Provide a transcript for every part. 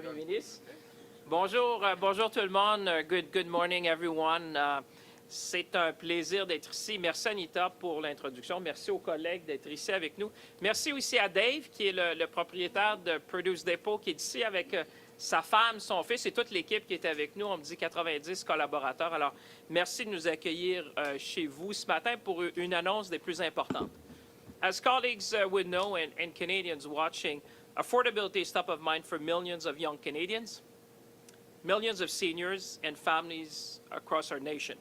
Premier Ministre. Bonjour, bonjour tout le monde. Good morning, everyone. C'est un plaisir d'être ici. Merci, Anita, pour l'introduction. Merci aux collègues d'être ici avec nous. Merci aussi à Dave, qui est le propriétaire de Produce Depot, qui est ici avec sa femme, son fils et toute l'équipe qui est avec nous. On me dit 90 collaborateurs. Alors, merci de nous accueillir chez vous ce matin pour une annonce des plus importantes. As colleagues would know and Canadians watching, affordability is top of mind for millions of young Canadians, millions of seniors and families across our nation.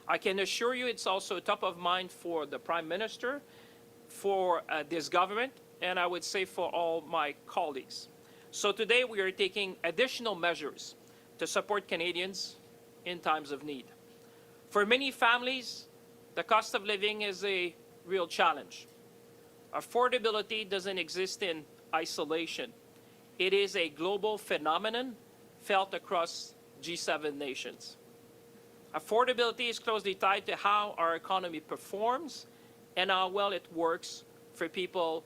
I can assure you it's also top of mind for the Prime Minister, for this government, and I would say for all my colleagues. So today we are taking additional measures to support Canadians in times of need. For many families, the cost of living is a real challenge. Affordability doesn't exist in isolation. It is a global phenomenon felt across G7 nations. Affordability is closely tied to how our economy performs and how well it works for people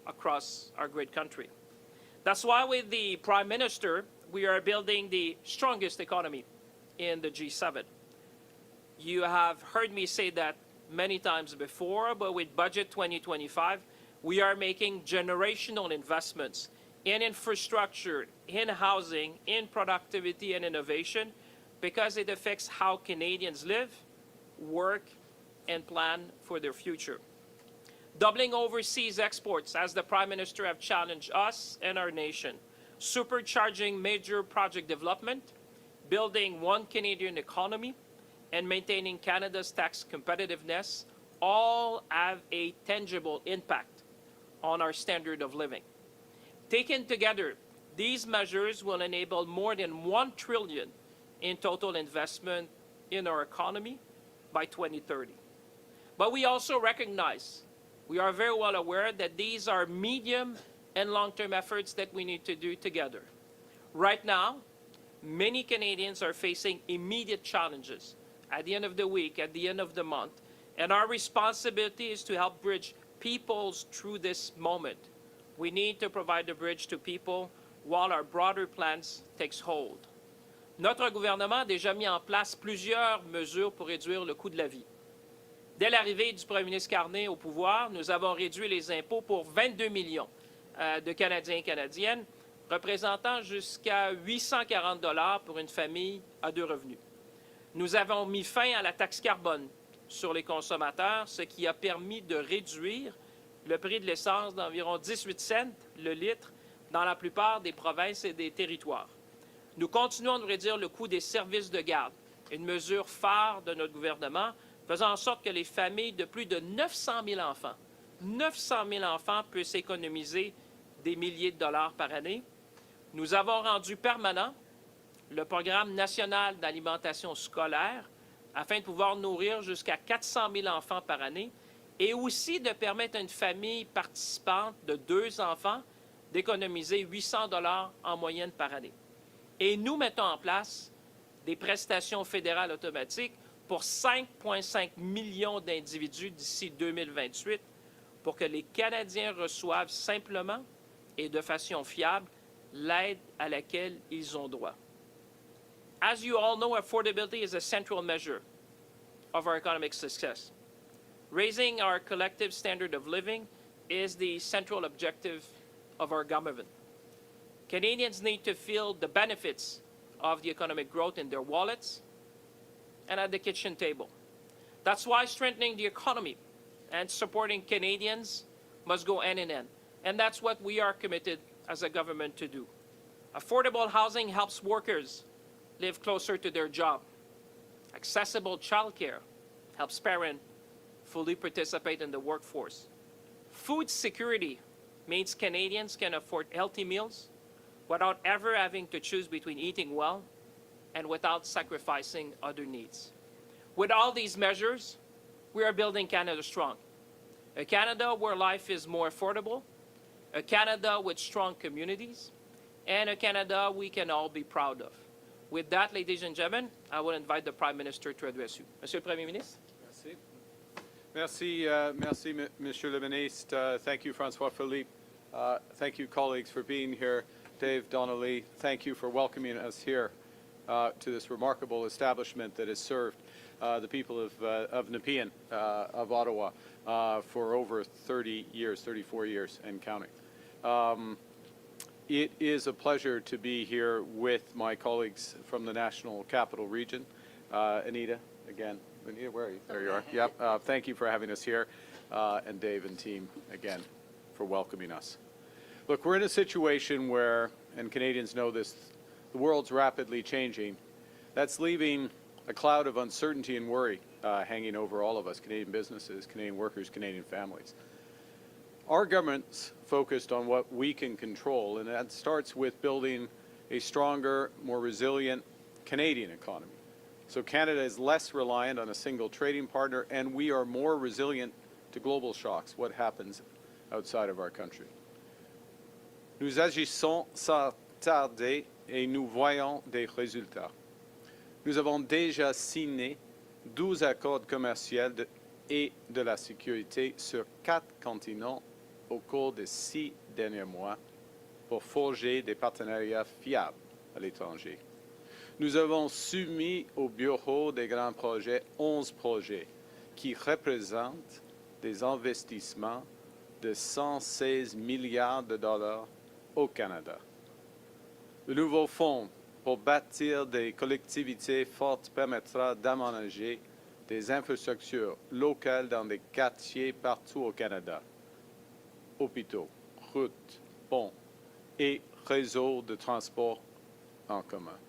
across our great country. That's why with the Prime Minister, we are building the strongest economy in the G7. You have heard me say that many times before, but with Budget 2025, we are making generational investments in infrastructure, in housing, in productivity and innovation, because it affects how Canadians live, work, and plan for their future. Doubling overseas exports, as the Prime Minister have challenged us and our nation. Supercharging major project development, building one Canadian economy, and maintaining Canada's tax competitiveness all have a tangible impact on our standard of living. Taken together, these measures will enable more than $1 trillion in total investment in our economy by 2030. But we also recognize, we are very well aware that these are medium and long-term efforts that we need to do together. Right now, many Canadians are facing immediate challenges at the end of the week, at the end of the month, and our responsibility is to help bridge peoples through this moment. We need to provide the bridge to people while our broader plans takes hold. Notre gouvernement a déjà mis en place plusieurs mesures pour réduire le coût de la vie. Dès l'arrivée du Premier ministre Carney au pouvoir, nous avons réduit les impôts pour 22 millions de Canadiens et Canadiennes, représentant jusqu'à 840 $ pour une famille à 2 revenus. Nous avons mis fin à la taxe carbone sur les consommateurs, ce qui a permis de réduire le prix de l'essence d'environ 18 cents le litre dans la plupart des provinces et des territoires. Nous continuons de réduire le coût des services de garde, une mesure phare de notre gouvernement, faisant en sorte que les familles de plus de 900 000 enfants puissent économiser des milliers de dollars par année. Nous avons rendu permanent le programme national d'alimentation scolaire afin de pouvoir nourrir jusqu'à 400 000 enfants par année et aussi de permettre à une famille participante de 2 enfants d'économiser 800 $ en moyenne par année. Et nous mettons en place des prestations fédérales automatiques pour 5,5 millions d'individus d'ici 2028 pour que les Canadiens reçoivent simplement et de façon fiable l'aide à laquelle ils ont droit. As you all know, affordability is a central measure of our economic success. Raising our collective standard of living is the central objective of our government. Canadians need to feel the benefits of the economic growth in their wallets and at the kitchen table. That's why strengthening the economy and supporting Canadians must go hand in hand. And that's what we are committed as a government to do. Affordable housing helps workers live closer to their job. Accessible childcare helps parents fully participate in the workforce. Food security means Canadians can afford healthy meals without ever having to choose between eating well and without sacrificing other needs. With all these measures, we are building Canada strong. A Canada where life is more affordable, a Canada with strong communities, and a Canada we can all be proud of. With that, ladies and gentlemen, I will invite the Prime Minister to address you. Monsieur le Premier ministre. Merci, Monsieur le Ministre. Thank you, François Philippe. Thank you, colleagues, for being here. Dave, Donnelly, thank you for welcoming us here to this remarkable establishment that has served the people of Nepean, of Ottawa, for over 30 years, 34 years and counting. It is a pleasure to be here with my colleagues from the National Capital Region. Anita, again. Anita, where are you? There you are. Yep. Thank you for having us here, and Dave and team, again, for welcoming us. Look, we're in a situation where, and Canadians know this, the world's rapidly changing. That's leaving a cloud of uncertainty and worry hanging over all of us, Canadian businesses, Canadian workers, Canadian families. Our government's focused on what we can control, and that starts with building a stronger, more resilient Canadian economy. So Canada is less reliant on a single trading partner, and we are more resilient to global shocks, what happens outside of our country. Nous agissons sans tarder et nous voyons des résultats. Nous avons déjà signé 12 accords commerciaux et de la sécurité sur 4 continents au cours des 6 derniers mois pour forger des partenariats fiables à l'étranger. Nous avons soumis au Bureau des grands projets 11 projets qui représentent des investissements de 116 milliards de dollars au Canada. Le nouveau fonds pour bâtir des collectivités fortes permettra d'aménager des infrastructures locales dans des quartiers partout au Canada. Hôpitaux, routes, ponts et réseaux de transport en commun.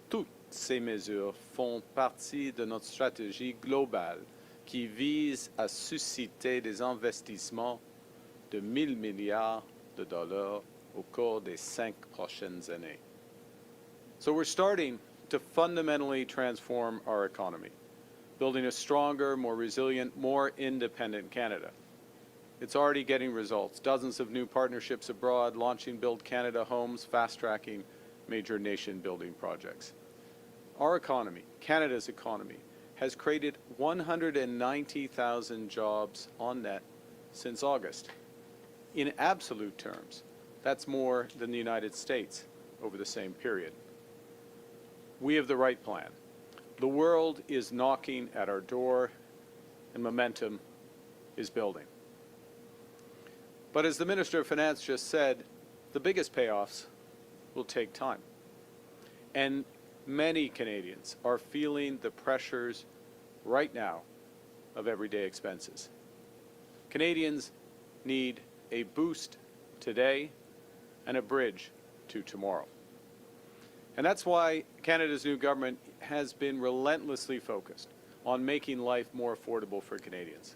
Toutes ces mesures font partie de notre stratégie globale qui vise à susciter des investissements de 1 000 milliards de dollars au cours des 5 prochaines années. So we're starting to fundamentally transform our economy, building a stronger, more resilient, more independent Canada. It's already getting results. Dozens of new partnerships abroad, launching Build Canada homes, fast-tracking major nation-building projects. Our economy, Canada's economy, has created 190,000 jobs on net since August. In absolute terms, that's more than the United States over the same period. We have the right plan. The world is knocking at our door, and momentum is building. But as the Minister of Finance just said, the biggest payoffs will take time. And many Canadians are feeling the pressures right now of everyday expenses. Canadians need a boost today and a bridge to tomorrow. And that's why Canada's new government has been relentlessly focused on making life more affordable for Canadians.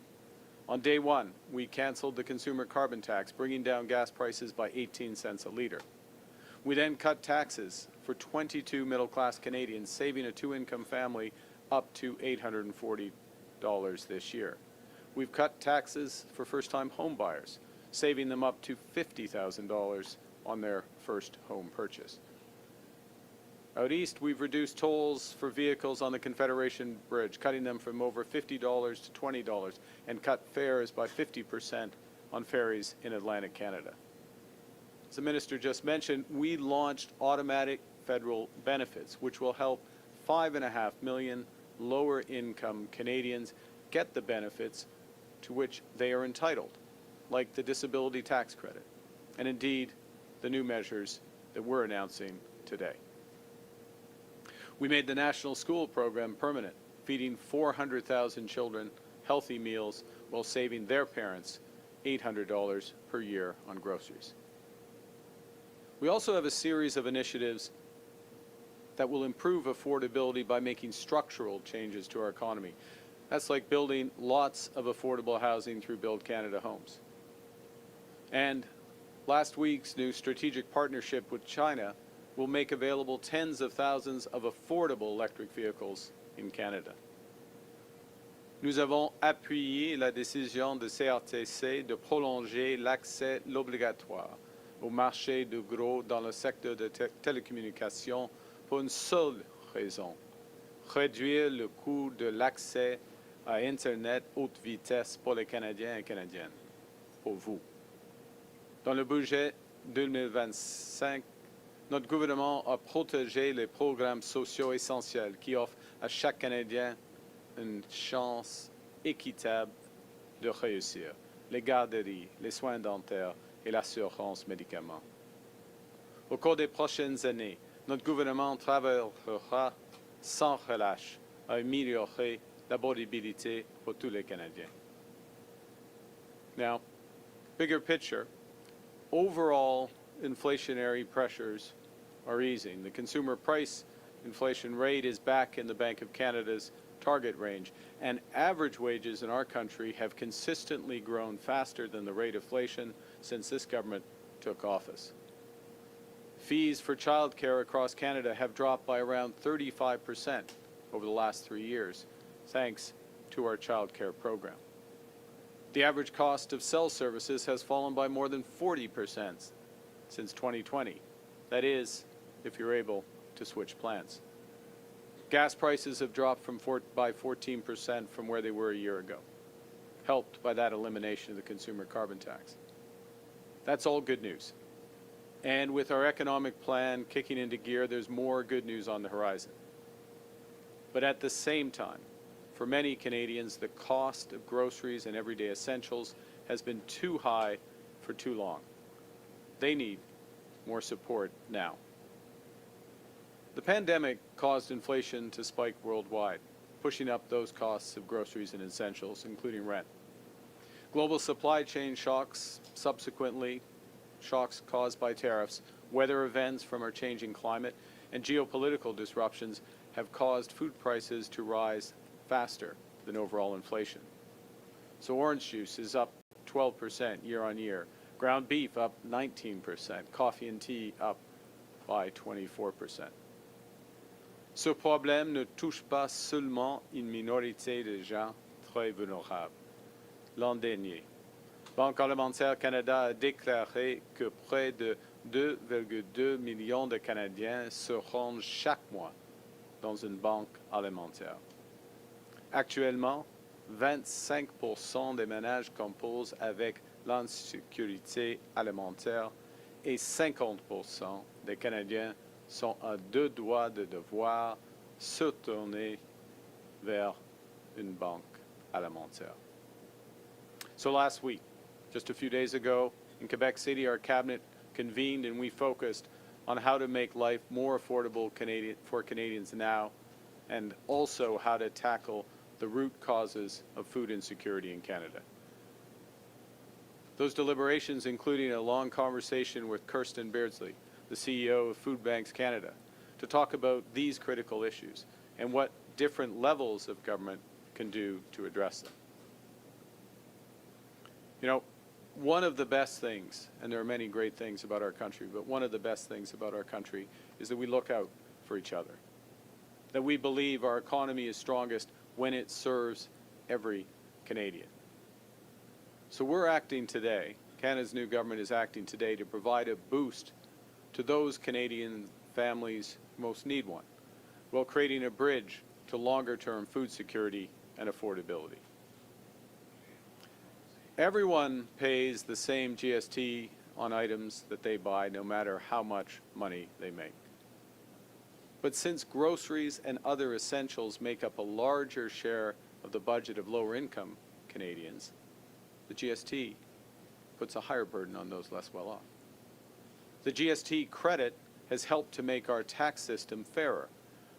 On day one, we canceled the consumer carbon tax, bringing down gas prices by 18 cents a litre. We then cut taxes for 22 middle-class Canadians, saving a two-income family up to $840 this year. We've cut taxes for first-time home buyers, saving them up to $50,000 on their first home purchase. Out east, we've reduced tolls for vehicles on the Confederation Bridge, cutting them from over $50 to $20, and cut fares by 50% on ferries in Atlantic Canada. As the Minister just mentioned, we launched automatic federal benefits, which will help 5.5 million lower-income Canadians get the benefits to which they are entitled, like the disability tax credit, and indeed the new measures that we're announcing today. We made the National School Program permanent, feeding 400,000 children healthy meals while saving their parents $800 per year on groceries. We also have a series of initiatives that will improve affordability by making structural changes to our economy. That's like building lots of affordable housing through Build Canada homes. And last week's new strategic partnership with China will make available tens of thousands of affordable electric vehicles in Canada. Nous avons appuyé la décision de CRTC de prolonger l'accès obligatoire au marché de gros dans le secteur de télécommunications pour une seule raison: réduire le coût de l'accès à Internet haute vitesse pour les Canadiens et Canadiennes, pour vous. Dans le budget 2025, notre gouvernement a protégé les programmes sociaux essentiels qui offrent à chaque Canadien une chance équitable de réussir. Les garderies, les soins dentaires et l'assurance médicaments. Au cours des prochaines années, notre gouvernement travaillera sans relâche à améliorer l'affordabilité pour tous les Canadiens. Now, bigger picture, overall inflationary pressures are easing. The consumer price inflation rate is back in the Bank of Canada's target range, and average wages in our country have consistently grown faster than the rate of inflation since this government took office. Fees for childcare across Canada have dropped by around 35% over the last 3 years, thanks to our childcare program. The average cost of cell services has fallen by more than 40% since 2020. That is, if you're able to switch plans. Gas prices have dropped by 14% from where they were a year ago, helped by that elimination of the consumer carbon tax. That's all good news. And with our economic plan kicking into gear, there's more good news on the horizon. But at the same time, for many Canadians, the cost of groceries and everyday essentials has been too high for too long. They need more support now. The pandemic caused inflation to spike worldwide, pushing up those costs of groceries and essentials, including rent. Global supply chain shocks, subsequently shocks caused by tariffs, weather events from our changing climate, and geopolitical disruptions have caused food prices to rise faster than overall inflation. So orange juice is up 12% year on year, ground beef up 19%, coffee and tea up by 24%. Ce problème ne touche pas seulement une minorité de gens très vulnérables. L'an dernier, Banque alimentaire Canada a déclaré que près de 2,2 millions de Canadiens se rendent chaque mois dans une banque alimentaire. Actuellement, 25% des ménages composent avec l'insécurité alimentaire et 50% des Canadiens sont à deux doigts de devoir se tourner vers une banque alimentaire. So last week, just a few days ago, in Quebec City, our cabinet convened and we focused on how to make life more affordable for Canadians now, and also how to tackle the root causes of food insecurity in Canada. Those deliberations including a long conversation with Kirsten Beardsley, the CEO of Food Banks Canada, to talk about these critical issues and what different levels of government can do to address them. You know, one of the best things, and there are many great things about our country, but one of the best things about our country is that we look out for each other, that we believe our economy is strongest when it serves every Canadian. So we're acting today, Canada's new government is acting today to provide a boost to those Canadian families who most need one, while creating a bridge to longer-term food security and affordability. Everyone pays the same GST on items that they buy, no matter how much money they make. But since groceries and other essentials make up a larger share of the budget of lower-income Canadians, the GST puts a higher burden on those less well off. The GST credit has helped to make our tax system fairer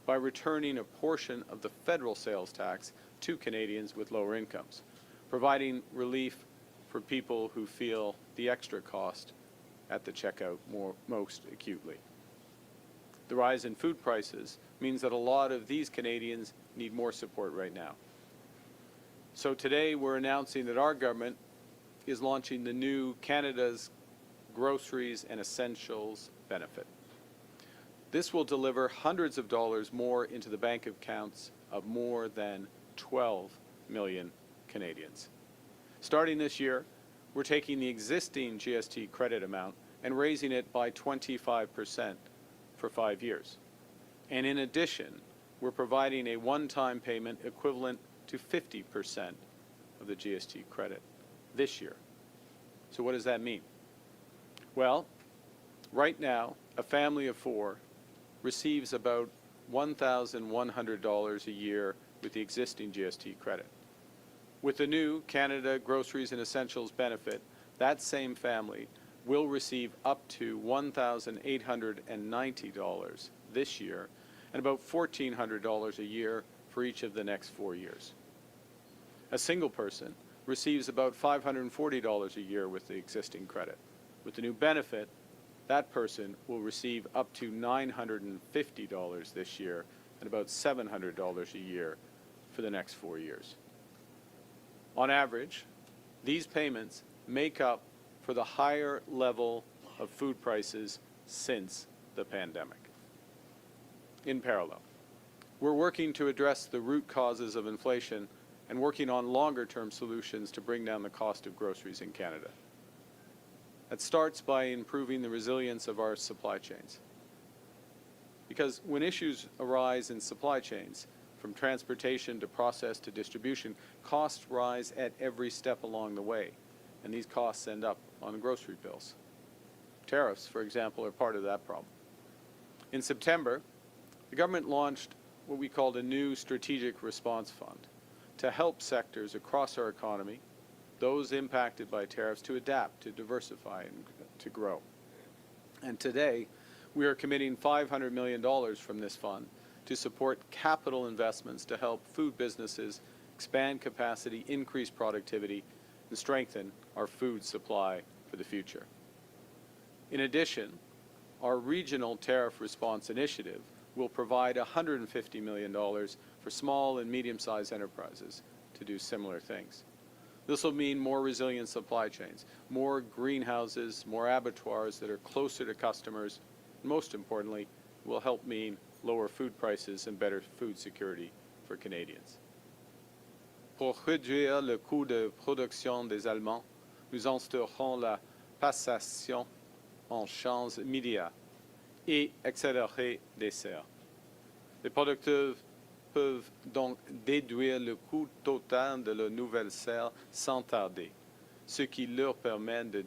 by returning a portion of the federal sales tax to Canadians with lower incomes, providing relief for people who feel the extra cost at the checkout most acutely. The rise in food prices means that a lot of these Canadians need more support right now. So today we're announcing that our government is launching the new Canada's Groceries and Essentials Benefit. This will deliver hundreds of dollars more into the bank accounts of more than 12 million Canadians. Starting this year, we're taking the existing GST credit amount and raising it by 25% for 5 years. And in addition, we're providing a one-time payment equivalent to 50% of the GST credit this year. So what does that mean? Well, Right now, a family of four receives about $1,100 a year with the existing GST credit. With the new Canada Groceries and Essentials Benefit, that same family will receive up to $1,890 this year and about $1,400 a year for each of the next 4 years. A single person receives about $540 a year with the existing credit. With the new benefit, that person will receive up to $950 this year and about $700 a year for the next 4 years. On average, these payments make up for the higher level of food prices since the pandemic. In parallel, we're working to address the root causes of inflation and working on longer-term solutions to bring down the cost of groceries in Canada. That starts by improving the resilience of our supply chains. Because when issues arise in supply chains, from transportation to process to distribution, costs rise at every step along the way, and these costs end up on the grocery bills. Tariffs, for example, are part of that problem. In September, the government launched what we called a new strategic response fund to help sectors across our economy, those impacted by tariffs, to adapt, to diversify, and to grow. And today, we are committing $500 million from this fund to support capital investments to help food businesses expand capacity, increase productivity, and strengthen our food supply for the future. In addition, our regional tariff response initiative will provide $150 million for small and medium-sized enterprises to do similar things. This will mean more resilient supply chains, more greenhouses, more abattoirs that are closer to customers, and most importantly, will help mean lower food prices and better food security for Canadians. Pour réduire le coût de production des aliments, nous instaurons la passation en champs immédiats et accélérer des serres. Les producteurs peuvent donc déduire le coût total de la nouvelle serre sans tarder, ce qui leur permet de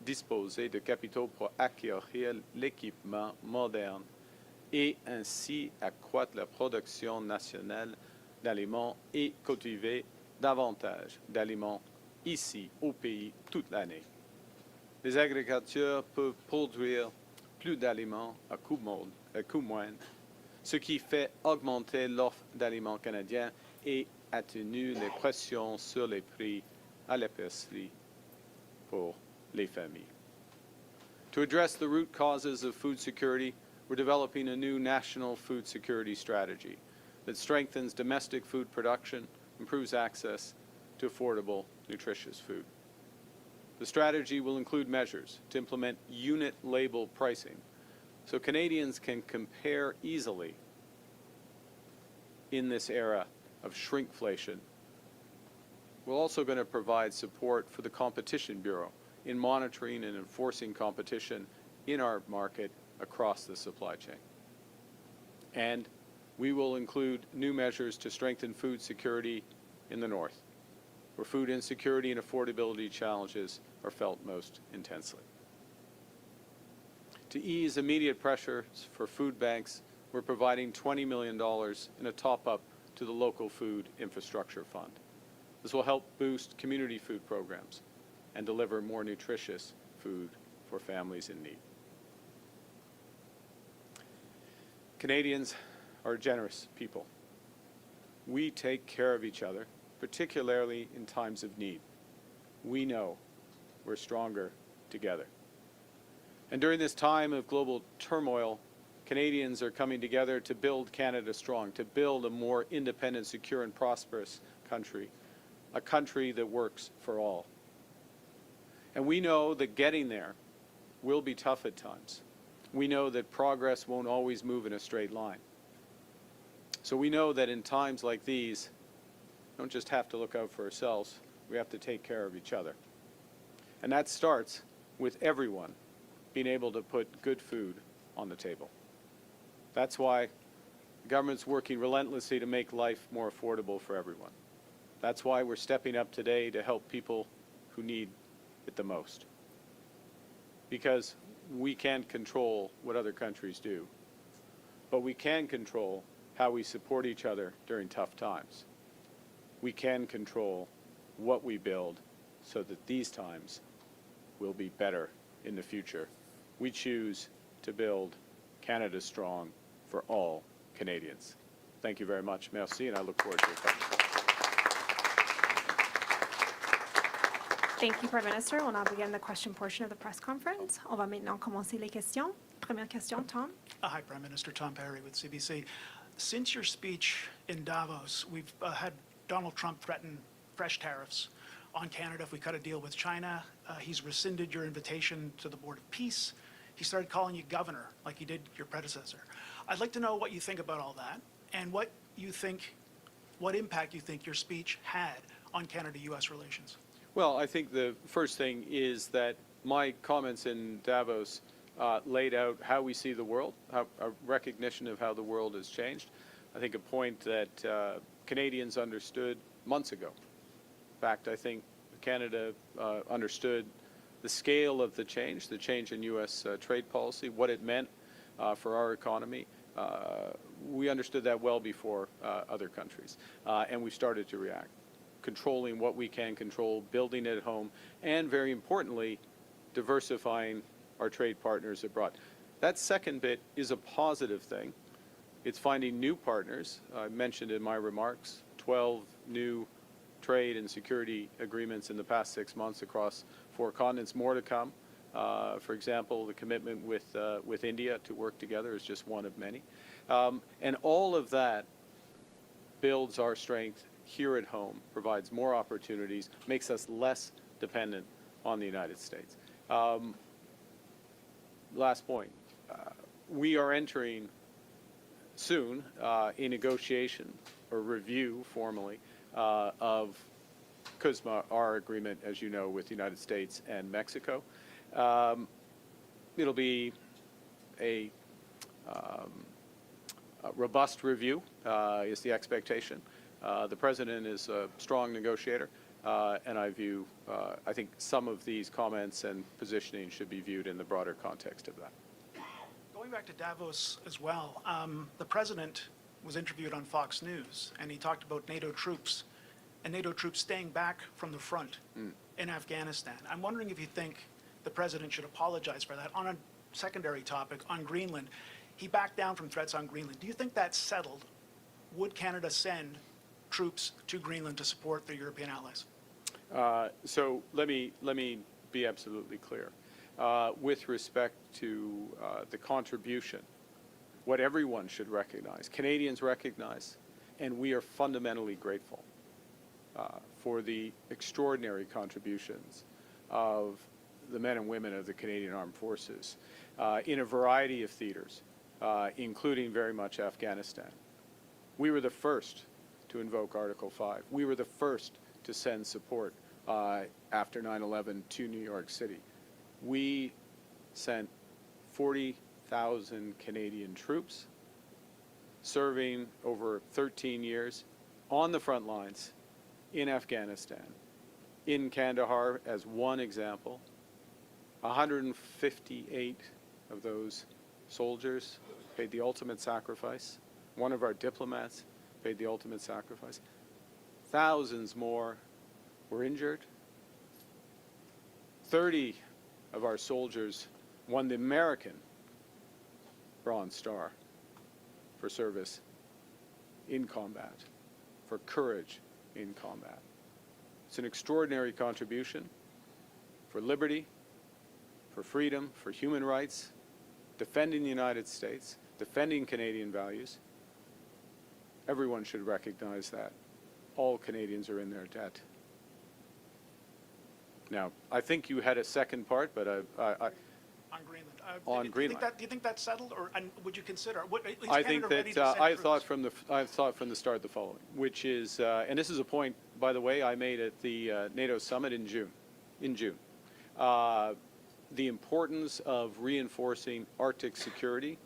disposer de capitaux pour acquérir l'équipement moderne et ainsi accroître la production nationale d'aliments et cultiver davantage d'aliments ici au pays toute l'année. Les agriculteurs peuvent produire plus d'aliments à coût moindre, ce qui fait augmenter l'offre d'aliments canadiens et atténue les pressions sur les prix à l'épicerie pour les familles. To address the root causes of food security, we're developing a new national food security strategy that strengthens domestic food production, improves access to affordable, nutritious food. The strategy will include measures to implement unit label pricing so Canadians can compare easily in this era of shrinkflation. We're also going to provide support for the Competition Bureau in monitoring and enforcing competition in our market across the supply chain. And we will include new measures to strengthen food security in the North, where food insecurity and affordability challenges are felt most intensely. To ease immediate pressures for food banks, we're providing $20 million in a top-up to the local food infrastructure fund. This will help boost community food programs and deliver more nutritious food for families in need. Canadians are generous people. We take care of each other, particularly in times of need. We know we're stronger together. And during this time of global turmoil, Canadians are coming together to build Canada strong, to build a more independent, secure, and prosperous country, a country that works for all. And we know that getting there will be tough at times. We know that progress won't always move in a straight line. So we know that in times like these, we don't just have to look out for ourselves, we have to take care of each other. And that starts with everyone being able to put good food on the table. That's why the government's working relentlessly to make life more affordable for everyone. That's why we're stepping up today to help people who need it the most. Because we can't control what other countries do, but we can control how we support each other during tough times. We can control what we build so that these times will be better in the future. We choose to build Canada strong for all Canadians. Thank you very much. Merci, and I look forward to your questions. Thank you, Prime Minister. We'll now begin the question portion of the press conference. On va maintenant commencer les questions. Première question, Tom. Hi, Prime Minister. Tom Perry with CBC. Since your speech in Davos, we've had Donald Trump threaten fresh tariffs on Canada if we cut a deal with China. He's rescinded your invitation to the Board of Peace. He started calling you governor, like he did your predecessor. I'd like to know what you think about all that and what impact you think your speech had on Canada-U.S. relations. Well, I think the first thing is that my comments in Davos laid out how we see the world, a recognition of how the world has changed. I think a point that Canadians understood months ago. In fact, I think Canada understood the scale of the change in U.S. trade policy, what it meant for our economy. We understood that well before other countries, and we started to react, controlling what we can control, building it at home, and very importantly, diversifying our trade partners abroad. That second bit is a positive thing. It's finding new partners. I mentioned in my remarks 12 new trade and security agreements in the past 6 months across 4 continents, more to come. For example, the commitment with India to work together is just one of many. And all of that builds our strength here at home, provides more opportunities, makes us less dependent on the United States. Last point. We are entering soon a negotiation or review formally of CUSMA, our agreement, as you know, with the United States and Mexico. It'll be a robust review, is the expectation. The President is a strong negotiator, and I think some of these comments and positioning should be viewed in the broader context of that. Going back to Davos as well, the President was interviewed on Fox News, and he talked about NATO troops and NATO troops staying back from the front in Afghanistan. I'm wondering if you think the President should apologize for that. On a secondary topic, on Greenland, he backed down from threats on Greenland. Do you think that's settled? Would Canada send troops to Greenland to support their European allies? So let me be absolutely clear. With respect to the contribution, what everyone should recognize, Canadians recognize, and we are fundamentally grateful for the extraordinary contributions of the men and women of the Canadian Armed Forces in a variety of theaters, including very much Afghanistan. We were the first to invoke Article 5. We were the first to send support after 9/11 to New York City. We sent 40,000 Canadian troops serving over 13 years on the front lines in Afghanistan. In Kandahar, as one example, 158 of those soldiers paid the ultimate sacrifice. One of our diplomats paid the ultimate sacrifice. Thousands more were injured. 30 of our soldiers won the American Bronze Star for service in combat, for courage in combat. It's an extraordinary contribution for liberty, for freedom, for human rights, defending the United States, defending Canadian values. Everyone should recognize that. All Canadians are in their debt. Now, I think you had a second part, but On Greenland. On Greenland. Do you think that's settled, or and would you consider? Is I think Canada ready that to send I troops? thought from the start the following, which is, and this is a point, by the way, I made at the NATO summit in June. The importance of reinforcing Arctic security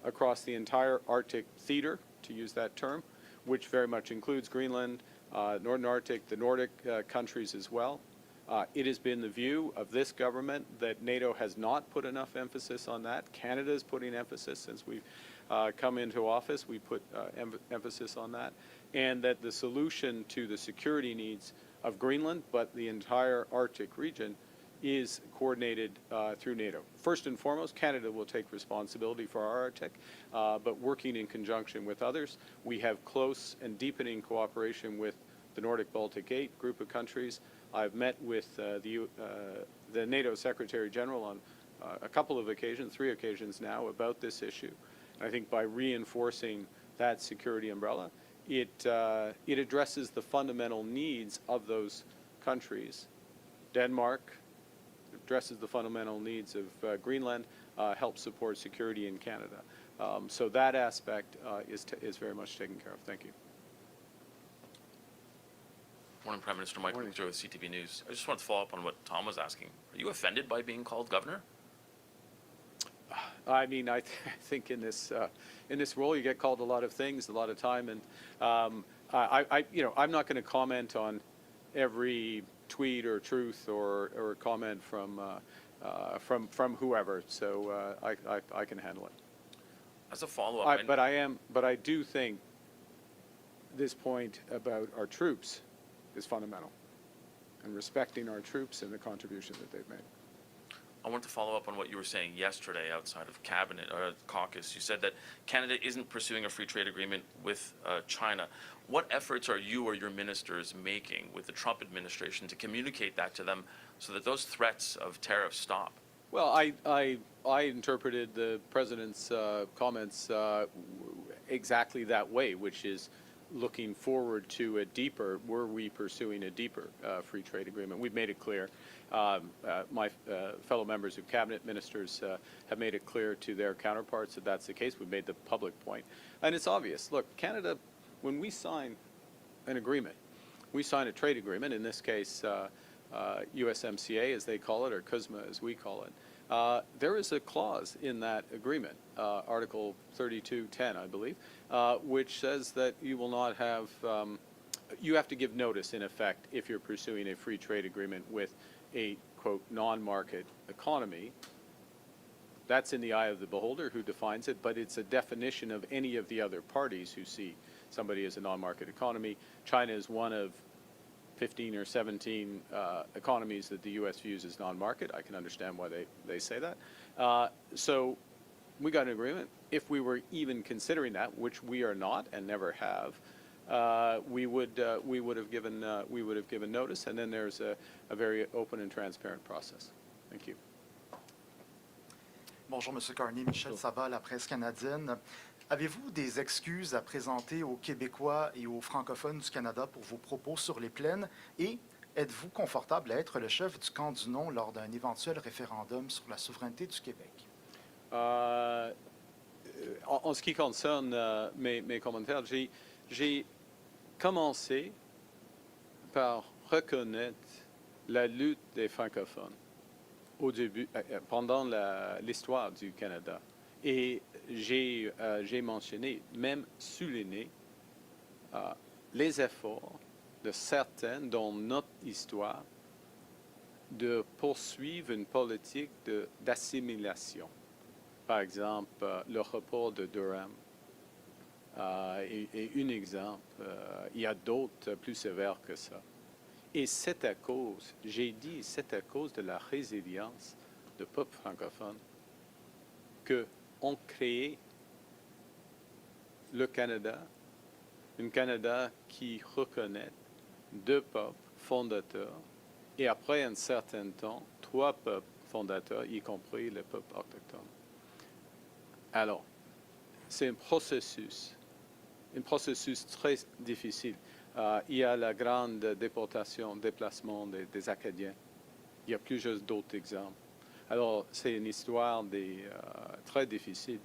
across the entire Arctic theater, to use that term, which very much includes Greenland, Northern Arctic, the Nordic countries as well. It has been the view of this government that NATO has not put enough emphasis on that. Canada is putting emphasis since we've come into office. We put emphasis on that. And that the solution to the security needs of Greenland, but the entire Arctic region, is coordinated through NATO. First and foremost, Canada will take responsibility for our Arctic, but working in conjunction with others. We have close and deepening cooperation with the Nordic-Baltic 8 group of countries. I've met with the NATO Secretary General on a couple of occasions, 3 occasions now, about this issue. I think by reinforcing that security umbrella, it addresses the fundamental needs of those countries. Denmark addresses the fundamental needs of Greenland, helps support security in Canada. So that aspect is very much taken care of. Thank you. Morning, Prime Minister Mike Morning. with CTV News. I just wanted to follow up on what Tom was asking. Are you offended by being called governor? I mean, I think in this role, you get called a lot of things, a lot of time, and I'm not going to comment on every tweet or truth or comment from whoever. So I can handle it. As a follow-up, But I do think this point about our troops is fundamental, and respecting our troops and the contribution that they've made. I want to follow up on what you were saying yesterday outside of cabinet or caucus. You said that Canada isn't pursuing a free trade agreement with China. What efforts are you or your ministers making with the Trump administration to communicate that to them so that those threats of tariffs stop? Well, I interpreted the president's comments exactly that way, which is looking forward to a deeper, were we pursuing a deeper free trade agreement. We've made it clear. My fellow members of cabinet ministers have made it clear to their counterparts that that's the case. We've made the public point. And it's obvious. Look, Canada, when we sign an agreement, we sign a trade agreement, in this case USMCA as they call it, or CUSMA as we call it, there is a clause in that agreement, Article 32.10, I believe, which says that you will not have, you have to give notice, in effect, if you're pursuing a free trade agreement with a, quote, non-market economy. That's in the eye of the beholder who defines it, but it's a definition of any of the other parties who see somebody as a non-market economy. China is one of 15 or 17 economies that the U.S. views as non-market. I can understand why they say that. So we got an agreement. If we were even considering that, which we are not and never have, we would have given notice, and then there's a very open and transparent process. Thank you. Bonjour, Monsieur Carney. Michel Sabat, la presse canadienne. Avez-vous des excuses à présenter aux Québécois et aux francophones du Canada pour vos propos sur les plaines? Et êtes-vous confortable à être le chef du camp du non lors d'un éventuel référendum sur la souveraineté du Québec? En ce qui concerne mes commentaires, j'ai commencé par reconnaître la lutte des francophones au début, pendant l'histoire du Canada. Et j'ai mentionné, même souligné, les efforts de certains dans notre histoire de poursuivre une politique d'assimilation. Par exemple, le report de Durham est un exemple. Il y a d'autres plus sévères que ça. Et c'est à cause, j'ai dit, c'est à cause de la résilience du peuple francophone qu'on crée le Canada, un Canada qui reconnaît 2 peuples fondateurs et après un certain temps, 3 peuples fondateurs, y compris le peuple autochtone. Alors, c'est un processus très difficile. Il y a la grande déportation, déplacement des Acadiens. Il y a plusieurs d'autres exemples. Alors, c'est une histoire très difficile.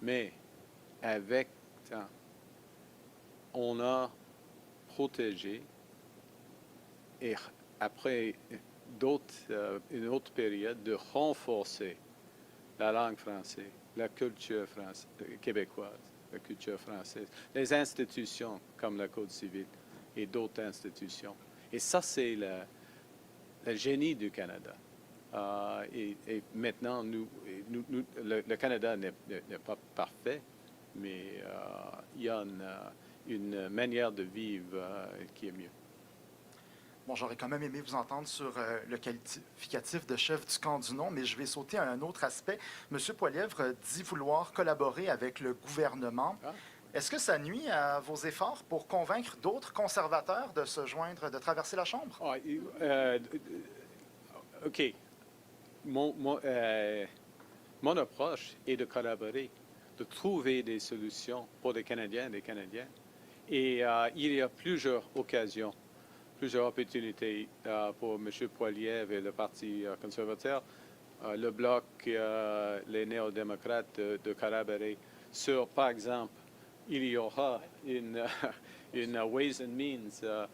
Mais avec ça, on a protégé et après une autre période de renforcer la langue française, la culture québécoise, la culture française, les institutions comme la Code civile et d'autres institutions. Et ça, c'est le génie du Canada. Et maintenant, le Canada n'est pas parfait, mais il y a une manière de vivre qui est mieux. Bon, j'aurais quand même aimé vous entendre sur le qualificatif de chef du camp du non, mais je vais sauter à un autre aspect. M. Poilievre dit vouloir collaborer avec le gouvernement. Ah. Est-ce que ça nuit à vos efforts pour convaincre d'autres conservateurs de se joindre, de traverser la Chambre? OK. Mon approche est de collaborer, de trouver des solutions pour les Canadiens et les Canadiennes. Et il y a plusieurs occasions, plusieurs opportunités pour M. Poilievre et le Parti conservateur, le Bloc, les néo-démocrates de collaborer sur, par exemple, il y aura une Ways and Means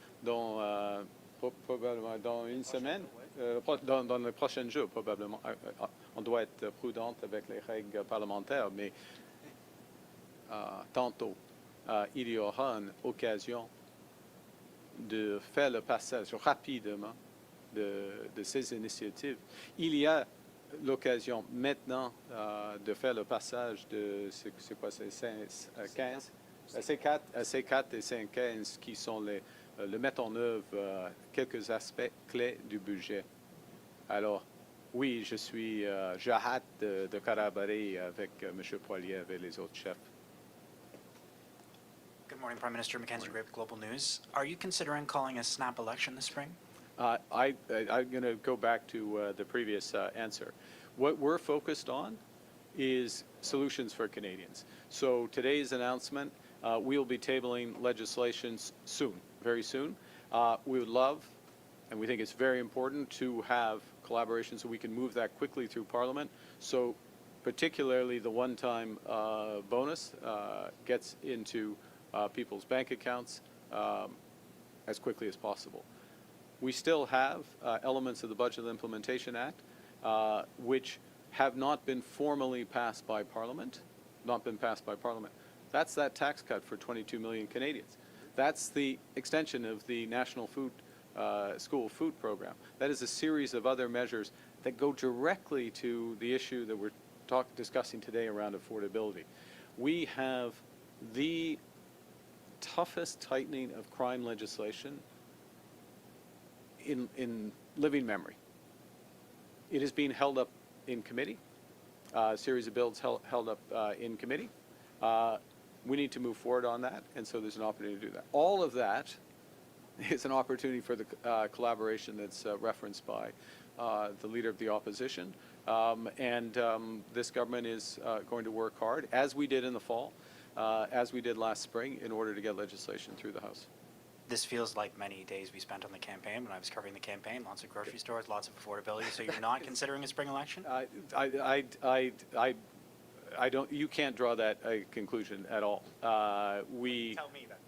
probablement dans une semaine, dans les prochains jours probablement. On doit être prudent avec les règles parlementaires, mais tantôt, il y aura une occasion de faire le passage rapidement de ces initiatives. Il y a l'occasion maintenant de faire le passage de, c'est quoi, c'est 15, C4 et C15 qui sont le mettre en œuvre quelques aspects clés du budget. Alors, oui, j'ai hâte de collaborer avec M. Poilievre et les autres chefs. Good morning, Prime Minister. Mackenzie Grape, Global News. Are you considering calling a snap election this spring? I'm going to go back to the previous answer. What we're focused on is solutions for Canadians. So today's announcement, we will be tabling legislation soon, very soon. We would love, and we think it's very important, to have collaboration so we can move that quickly through Parliament. So particularly the one-time bonus gets into people's bank accounts as quickly as possible. We still have elements of the Budget Implementation Act which have not been formally passed by Parliament, That's that tax cut for 22 million Canadians. That's the extension of the National School Food Program. That is a series of other measures that go directly to the issue that we're discussing today around affordability. We have the toughest tightening of crime legislation in living memory. It is being held up in committee, a series of bills held up in committee. We need to move forward on that, and so there's an opportunity to do that. All of that is an opportunity for the collaboration that's referenced by the Leader of the Opposition. This government is going to work hard, as we did in the fall, as we did last spring, in order to get legislation through the House. This feels like many days we spent on the campaign. When I was covering the campaign, lots of grocery stores, lots of affordability. So you're not considering a spring election? I don't. You can't draw that conclusion at all. Tell me that.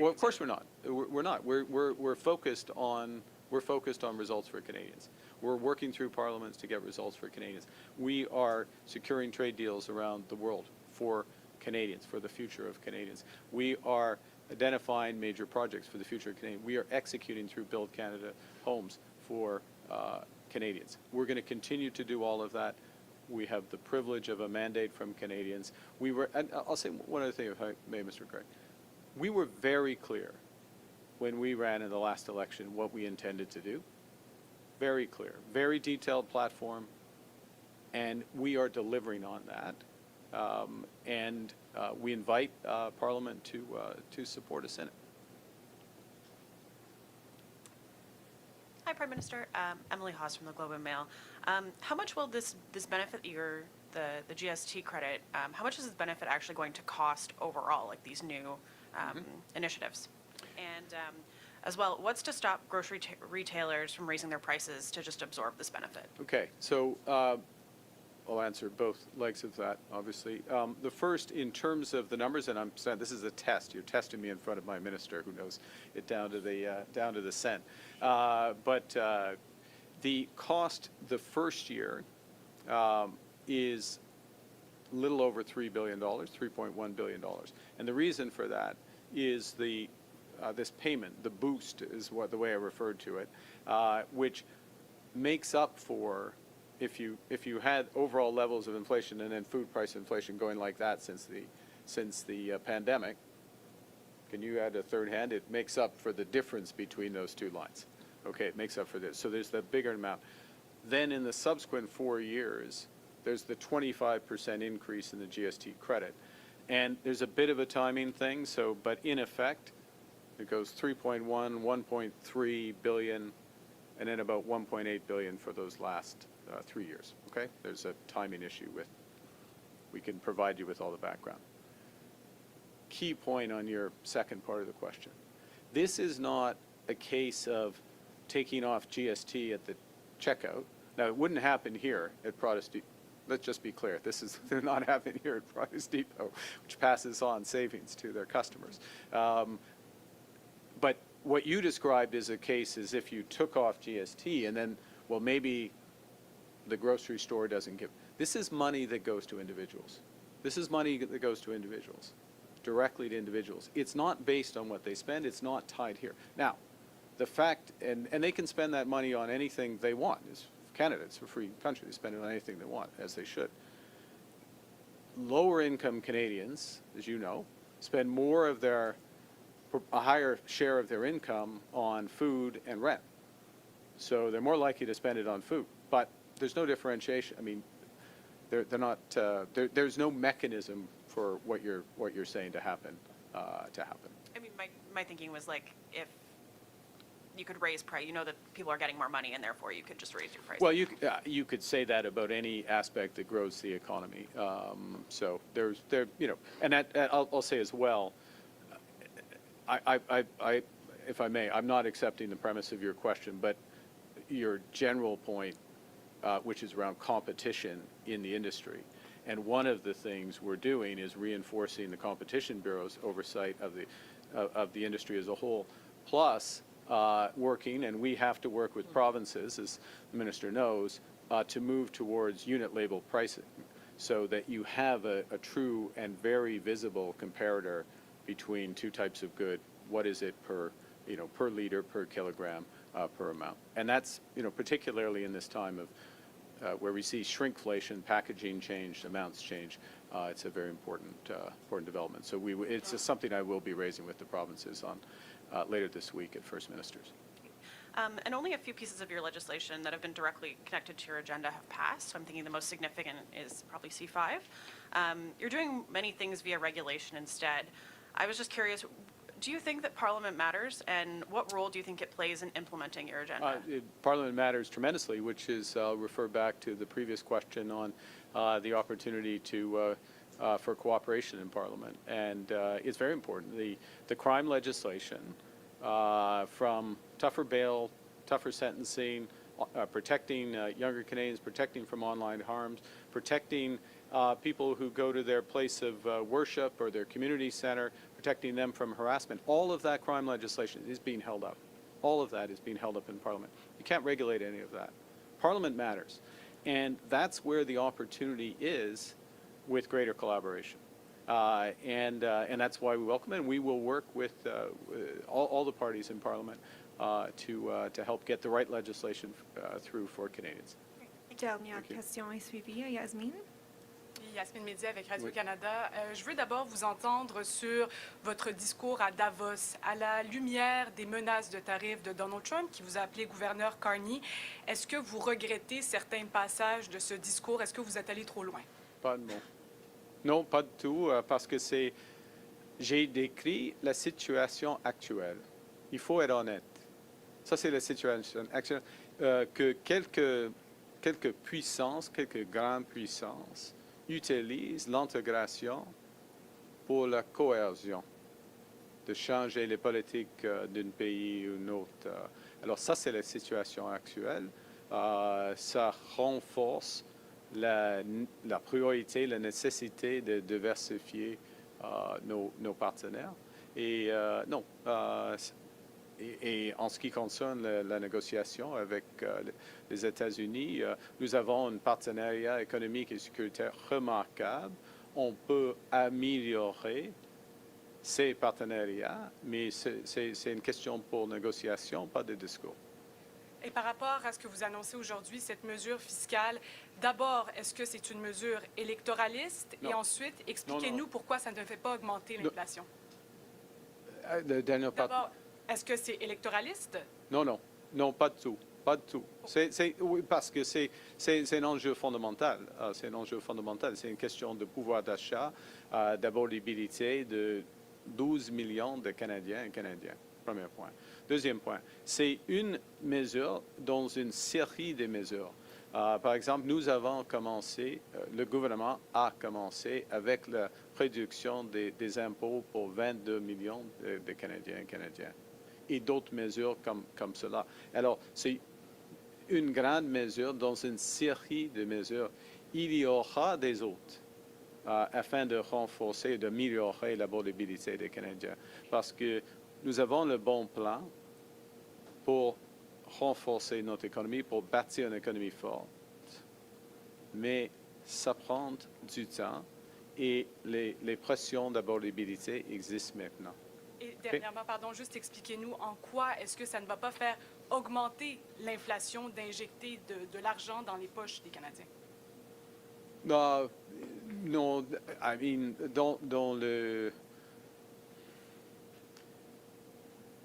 Well, of course we're not. We're not. We're focused on results for Canadians. We're working through parliaments to get results for Canadians. We are securing trade deals around the world for Canadians, for the future of Canadians. We are identifying major projects for the future of Canadians. We are executing through Build Canada homes for Canadians. We're going to continue to do all of that. We have the privilege of a mandate from Canadians. And I'll say one other thing, if I may, Mr. Craig. We were very clear when we ran in the last election what we intended to do. Very clear, very detailed platform, and we are delivering on that. We invite Parliament to support us in it. Hi, Prime Minister. Emily Haas from the Globe and Mail. How much will this benefit the GST credit? How much is this benefit actually going to cost overall, like these new initiatives? And as well, what's to stop grocery retailers from raising their prices to just absorb this benefit? Okay, so I'll answer both legs of that, obviously. The first, in terms of the numbers, and I'm saying this is a test. You're testing me in front of my minister, who knows it down to the cent. But the cost the first year is a little over $3 billion, $3.1 billion. And the reason for that is the this payment, the boost is the way I referred to it, which makes up for if you had overall levels of inflation and then food price inflation going like that since the pandemic. Can you add a third hand? It makes up for the difference between those two lines. Okay, it makes up for this. So there's the bigger amount. Then in the subsequent 4 years, there's the 25% increase in the GST credit. And there's a bit of a timing thing, but in effect, it goes 3.1, 1.3 billion, and then about 1.8 billion for those last 3 years, okay? There's a timing issue we can provide you with all the background. Key point on your second part of the question. This is not a case of taking off GST at the checkout. Now, it wouldn't happen here at Protestant. Let's just be clear. This is not happening here at Price Depot, which passes on savings to their customers. But what you described is a case as if you took off GST and then, well, maybe the grocery store doesn't give. This is money that goes to individuals. This is money that goes to individuals, directly to individuals. It's not based on what they spend. It's not tied here. Now, the fact, and they can spend that money on anything they want. It's Canada, it's a free country. They spend it on anything they want, as they should. Lower income Canadians, as you know, spend more of a higher share of their income on food and rent. So they're more likely to spend it on food. But there's no differentiation. I mean, they're not, there's no mechanism for what you're saying to happen. I mean, my thinking was like, if you could raise price, you know that people are getting more money and therefore you could just raise your price. Well, you could say that about any aspect that grows the economy. So and I'll say as well, if I may, I'm not accepting the premise of your question, but your general point, which is around competition in the industry. And one of the things we're doing is reinforcing the Competition Bureau's oversight of the industry as a whole, plus working, and we have to work with provinces, as the Minister knows, to move towards unit label pricing so that you have a true and very visible comparator between two types of good. What is it per liter, per kilogram, per amount? And that's, particularly in this time of where we see shrinkflation, packaging change, amounts change. It's a very important development. So it's just something I will be raising with the provinces on later this week at First Ministers. And only a few pieces of your legislation that have been directly connected to your agenda have passed. So I'm thinking the most significant is probably C5. You're doing many things via regulation instead. I was just curious, do you think that Parliament matters, and what role do you think it plays in implementing your agenda? Parliament matters tremendously, which is, I'll refer back to the previous question on the opportunity for cooperation in Parliament. And it's very important. The crime legislation, from tougher bail, tougher sentencing, protecting younger Canadians, protecting from online harms, protecting people who go to their place of worship or their community center, protecting them from harassment. All of that crime legislation is being held up. All of that is being held up in Parliament. You can't regulate any of that. Parliament matters. And that's where the opportunity is with greater collaboration. And that's why we welcome it. And we will work with all the parties in Parliament to help get the right legislation through for Canadians. Dernière question est suivie. Yasmine. Yasmine Média avec Radio-Canada. Je veux d'abord vous entendre sur votre discours à Davos. À la lumière des menaces de tarifs de Donald Trump, qui vous a appelé gouverneur Carney, est-ce que vous regrettez certains passages de ce discours? Est-ce que vous êtes allé trop loin? Pas de mots. Non, pas du tout, parce que j'ai décrit la situation actuelle. Il faut être honnête. Ça, c'est la situation actuelle. Que quelques puissances, quelques grandes puissances, utilisent l'intégration pour la cohésion, de changer les politiques d'un pays ou d'un autre. Alors ça, c'est la situation actuelle. Ça renforce la priorité, la nécessité de diversifier nos partenaires. Et non, et en ce qui concerne la négociation avec les États-Unis, nous avons un partenariat économique et sécuritaire remarquable. On peut améliorer ces partenariats, mais c'est une question pour négociation, pas de discours. Et par rapport à ce que vous annoncez aujourd'hui, cette mesure fiscale, d'abord, est-ce que c'est une mesure électoraliste? Non. Et ensuite, expliquez-nous pourquoi ça ne fait pas augmenter l'inflation. Le dernier part- D'abord, est-ce que c'est électoraliste? Non, pas du tout. Pas du tout. Oui, parce que c'est un enjeu fondamental. C'est un enjeu fondamental. C'est une question de pouvoir d'achat, d'abordabilité de 12 millions de Canadiens et Canadiennes. Premier point. Deuxième point, c'est une mesure dans une série de mesures. Par exemple, nous avons commencé, le gouvernement a commencé avec la réduction des impôts pour 22 millions de Canadiens et Canadiennes et d'autres mesures comme cela. Alors, c'est une grande mesure dans une série de mesures. Il y aura des autres afin de renforcer, d'améliorer l'abordabilité des Canadiens. Parce que nous avons le bon plan pour renforcer notre économie, pour bâtir une économie forte. Mais ça prend du temps et les pressions d'abordabilité existent maintenant. Et dernièrement, pardon, juste expliquez-nous en quoi est-ce que ça ne va pas faire augmenter l'inflation d'injecter de l'argent dans les poches des Canadiens? Non, dans le...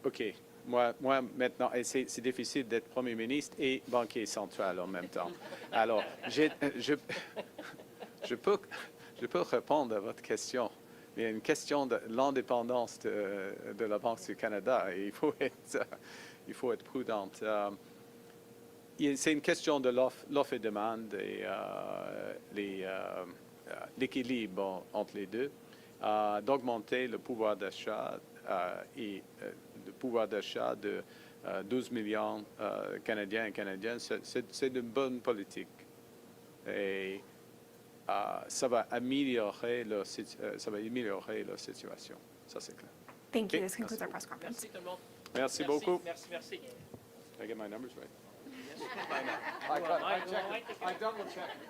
OK. Moi maintenant, et c'est difficile d'être Premier ministre et banquier central en même temps. Alors, je peux répondre à votre question. Mais il y a une question de l'indépendance de la Banque du Canada et il faut être prudent. C'est une question de l'offre et demande et l'équilibre entre les deux, d'augmenter le pouvoir d'achat et le pouvoir d'achat de 12 millions Canadiens et Canadiennes. C'est une bonne politique. Et ça va améliorer leur situation. Ça, c'est clair. Thank you. Okay. This concludes our press conference. Merci tout le monde. Merci beaucoup. Merci. Did I get my numbers right? Yes. I double checked.